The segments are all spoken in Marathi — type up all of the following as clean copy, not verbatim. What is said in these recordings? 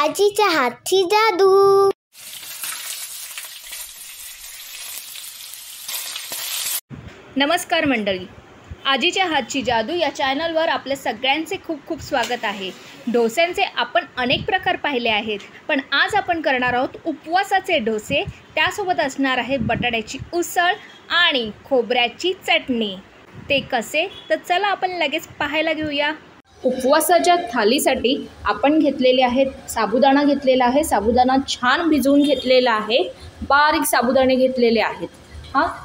आजीच्या हातची जादू। नमस्कार मंडळी, आजीच्या हातची जादू या चॅनलवर आपल्या सगळ्यांचे खूप खूप स्वागत आहे। डोस्यांचे आपण अनेक प्रकार पाहिले आहेत, पण आज आपण करणार आहोत उपवासाचे डोसे। त्यासोबत असणार आहे बटाट्याची उसळ आणि खोबऱ्याची चटणी। ते कसे तर चला आपण लगेच पाहायला घेऊया। उपवासाच्या थालीसाठी आपण घेतलेले आहेत साबुदाणा घेतलेला आहे। साबुदाणा छान भिजवून घेतलेला आहे, बारीक साबुदाणे घेतलेले आहेत।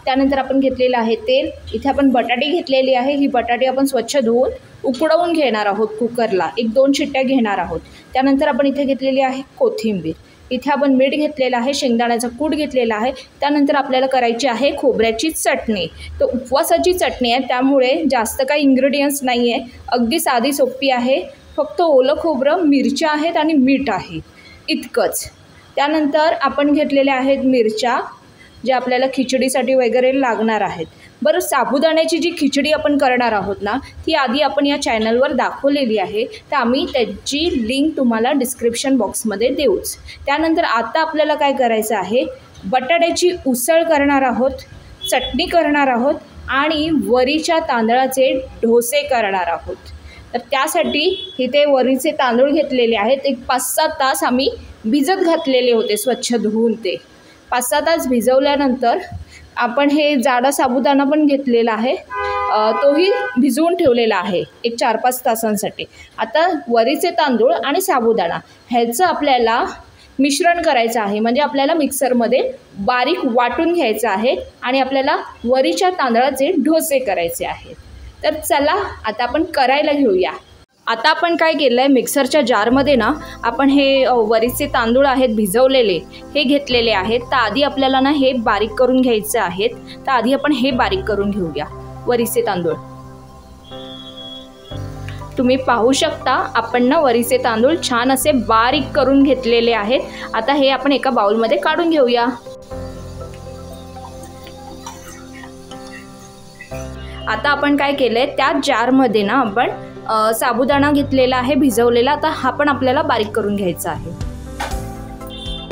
त्यानंतर आपण घेतलेलं आहे तेल। इथे आपण बटाटे घेतलेली आहे। ही बटाटे आपण स्वच्छ धुवून उकडवून घेणार आहोत कुकरला, 1-2 शिट्ट्या घेणार आहोत। त्यानंतर आपण इथे घेतलेली आहे कोथिंबीर। इथे आपण मीठ घेतलेलं आहे, शेंगदाण्याचा कूट घेतलेला आहे। त्यानंतर आपल्याला करायची आहे खोबऱ्याची चटणी। तर उपवासाची चटणी आहे, त्यामुळे जास्त काही इन्ग्रेडियंट्स नाही आहे, अगदी साधी सोपी आहे। फक्त ओलं खोबरं, मिरच्या आहेत आणि मीठ आहे, इतकंच। त्यानंतर आपण घेतलेल्या आहेत मिरच्या, जे आपल्याला खिचडीसाठी वगैरे लागणार आहेत। बरं, साबुदाण्याची जी खिचडी आपण करणार आहोत ना, ती आधी आपण या चॅनलवर दाखवलेली आहे, तर आम्ही त्याची लिंक तुम्हाला डिस्क्रिप्शन बॉक्समध्ये देऊच। त्यानंतर आता आपल्याला काय करायचं आहे, बटाट्याची उसळ करणार आहोत, चटणी करणार आहोत आणि वरीच्या तांदळाचे डोसे करणार आहोत। तर त्यासाठी इथे वरीचे तांदूळ घेतलेले आहेत, एक 5-7 तास आम्ही भिजत घातलेले होते, स्वच्छ धुवून। ते 5-6 तास भिजवल्यानंतर आपण हे जाडा साबुदाणा पण घेतलेला आहे, तोही भिजवून ठेवलेला आहे एक 4-5 तासांसाठी। आता वरीचे तांदूळ आणि साबुदाणा ह्याचं आपल्याला मिश्रण करायचं आहे, म्हणजे आपल्याला मिक्सरमध्ये बारीक वाटून घ्यायचं आहे आणि आपल्याला वरीच्या तांदळाचे डोसे करायचे आहेत। तर चला आता आपण करायला घेऊया। आता आपण काय केलं आहे, मिक्सरच्या जारमध्ये ना आपण हे वरीचे तांदूळ आहेत भिजवलेले, हे घेतलेले आहेत। तर आधी आपल्याला ना हे बारीक करून घ्यायचे आहेत। तर आधी आपण हे बारीक करून घेऊया, वरीचे तांदूळ। तुम्ही पाहू शकता आपण ना वरीचे तांदूळ छान असे बारीक करून घेतलेले आहेत। आता हे आपण एका बाउलमध्ये काढून घेऊया। आता आपण काय केलंय, त्या जारमध्ये ना आपण साबुदाणा घेतलेला आहे भिजवलेला, आता हा पण आपल्याला बारीक करून घ्यायचा आहे।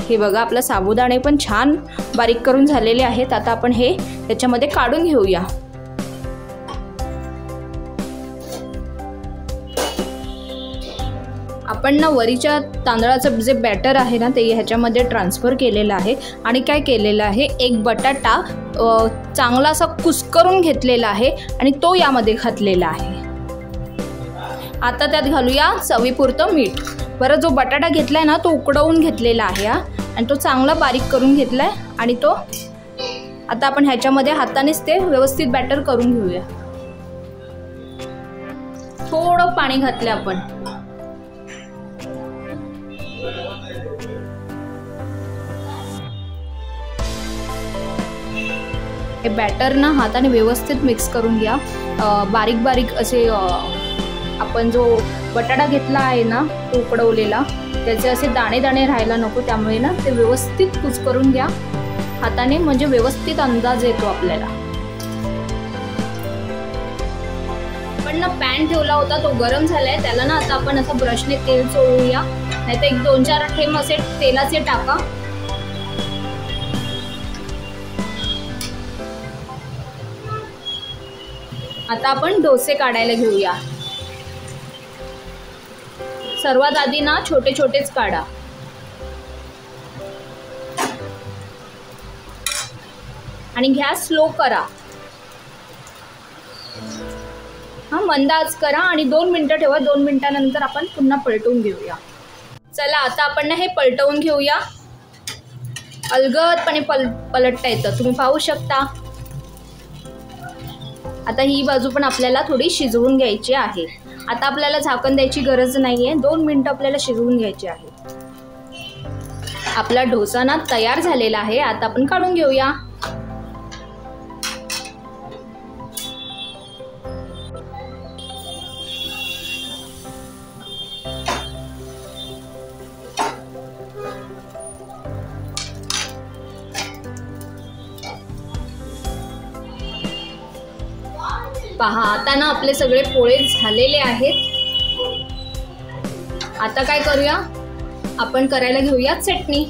हे बघा, आपला साबुदाणे पण छान बारीक करून झालेले आहेत। आता आपण हे त्याच्यामध्ये काढून घेऊया। आपण ना वरीच्या तांदळाचं जे बॅटर आहे ना, ते ह्याच्यामध्ये ट्रान्सफर केलेलं आहे आणि काय केलेलं आहे, एक बटाटा चांगला असा कुस्करून घेतलेला आहे आणि तो यामध्ये घातलेला आहे। आता त्यात घालूया चवीपुरतं मीठ। बरं, जो बटाटा घेतलाय ना तो उकडवून घेतलेला आहे आणि तो चांगला बारीक करून घेतलाय आणि तो आता आपण ह्याच्यामध्ये हातानेच ते व्यवस्थित बॅटर करून घेऊया। थोडं पाणी घातलं आपण। हे बॅटर ना हाताने व्यवस्थित मिक्स करून घ्या। बारीक बारीक असे आपण जो बटाटा घेतला आहे ना तो उकडवलेला, त्याचे असे दाणे दाणे राहायला नको, त्यामुळे ना ते व्यवस्थित कुस्करून घ्या हाताने, म्हणजे व्यवस्थित अंदाज येतो आपल्याला। पण ना पॅन ठेवला होता, तो गरम झालाय, त्याला ना आता आपण असं ब्रशने तेल चोळूया, नाहीतर 1-2-4 थेंब असे तेलाचे टाका। आता आपण डोसे काढायला घेऊया। सर्वात आधी ना छोटे छोटेच काढा आणि गॅस स्लो करा। मंद आच करा आणि 2 मिनिटं ठेवा। 2 मिनिटांनंतर आपण पुन्हा पलटवून घेऊया। चला आता आपण ना हे पलटवून घेऊया। अलगदपणे पलटता येतं, तुम्ही पाहू शकता। आता ही बाजू पण आपल्याला थोडी शिजवून घ्यायची आहे। आता आपल्याला झाकण द्यायची गरज नाहीये, 2 मिनिटं आपल्याला शिजवून घ्यायची आहे। आपला डोसा ना तयार झालेला आहे, आता आपण काढून घेऊया। पहा, आता ना आपले सगळे पोळे झालेले आहेत। आता काय करूया, आपण करायला घेऊया चटणी.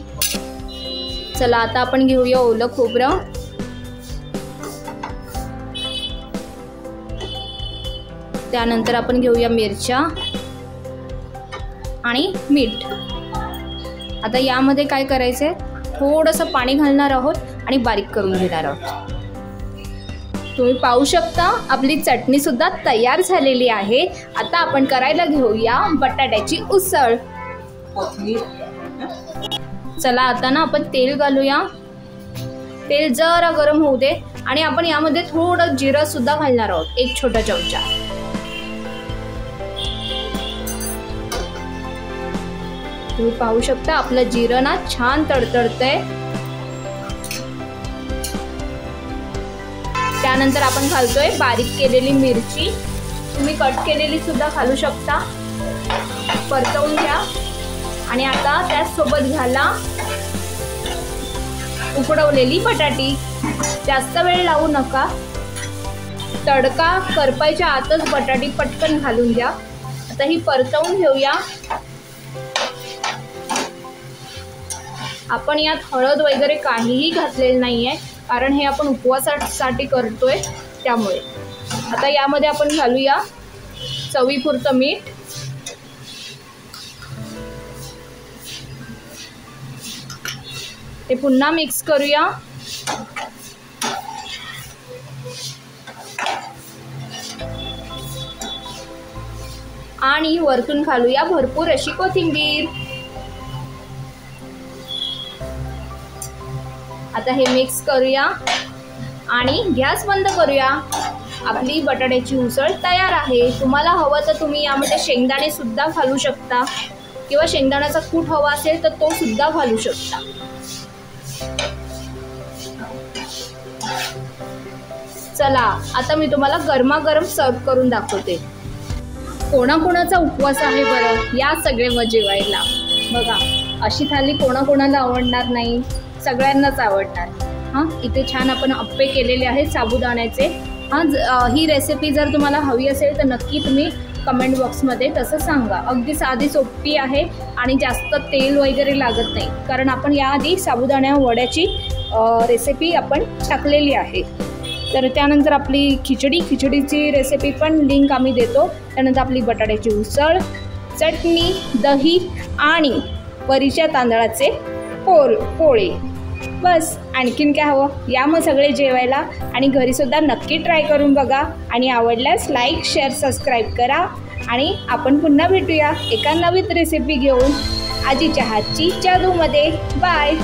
चला आता आपण घेऊया ओलं खोबरं, त्यानंतर आपण घेऊया मिरच्या आणि मीठ. आता यामध्ये काय करायचंय, थोडंसं पाणी घालणार आहोत आणि बारीक करून घेणार आहोत. तुम्ही पाहू शकता आपली चटणी सुद्धा तयार झालेली आहे. आता आपण करायला घेऊया बटाट्याची उसळ. चला आता ना आपण तेल घालूया. तेल जरा गरम होऊ दे आणि आपण यामध्ये थोडं जिरं सुद्धा घालणार आहोत, 1 छोटा चमचा. तुम्ही पाहू शकता आपलं जिरं ना छान तडतडतंय. त्यानंतर आपण घालतोय बारीक केलेली मिरची, तुम्ही कट केलेली सुद्धा घालू शकता. परतवून घ्या आणि आता त्याचसोबत घाला उकडवलेली बटाटी. जास्त वेळ लावू नका, तडका करपायच्या आतच बटाटी पटकन घालून द्या. आता ही परतवून घेऊया. आपण यात हळद वगैरे काहीही घातलेलं नाहीये, कारण हे आपण उपवासासाठी करतोय त्यामुळे. आता यामध्ये आपण घालूया चवीपुरतं मीठ, ते पुन्हा मिक्स करूया. आणि वरतून घालूया भरपूर अशी कोथिंबीर. आता हे मिक्स करूया आणि गॅस बंद करूया. आपली बटाट्याची उसळ तयार आहे. तुम्हाला हवं तर तुम्ही यामध्ये शेंगदाणे सुद्धा घालू शकता किंवा शेंगदाण्याचा कूट हवा असेल तर तो सुद्धा घालू शकता. चला आता मी तुम्हाला गरमागरम सर्व करून दाखवते. कोणाकोणाचा उपवास आहे बरं या सगळे जेवायला. बघा अशी थाली कोणाकोणाला आवडणार नाही, सगळ्यांनाच आवडणार. हां इथे छान आपण अप्पे केलेले आहेत साबुदाण्याचे. ही रेसिपी जर तुम्हाला हवी असेल तर नक्की तुम्ही कमेंट बॉक्समध्ये तसं सांगा. अगदी साधी सोपी आहे आणि जास्त तेल वगैरे लागत नाही, कारण आपण याआधी साबुदाण्या वड्याची रेसिपी आपण टाकलेली आहे. तर त्यानंतर आपली खिचडीची रेसिपी पण लिंक आम्ही देतो. त्यानंतर आपली बटाट्याची उसळ, चटणी, दही आणि वरीच्या तांदळाचे पोळे. बस आणखीन काय हवं. या मग सगळे जेवायला आणि घरीसुद्धा नक्की ट्राय करून बघा. आणि आवडल्यास लाईक, शेअर, सबस्क्राईब करा. आणि आपण पुन्हा भेटूया एका नवीन रेसिपी घेऊन आजीच्या हातची जादूमध्ये. बाय.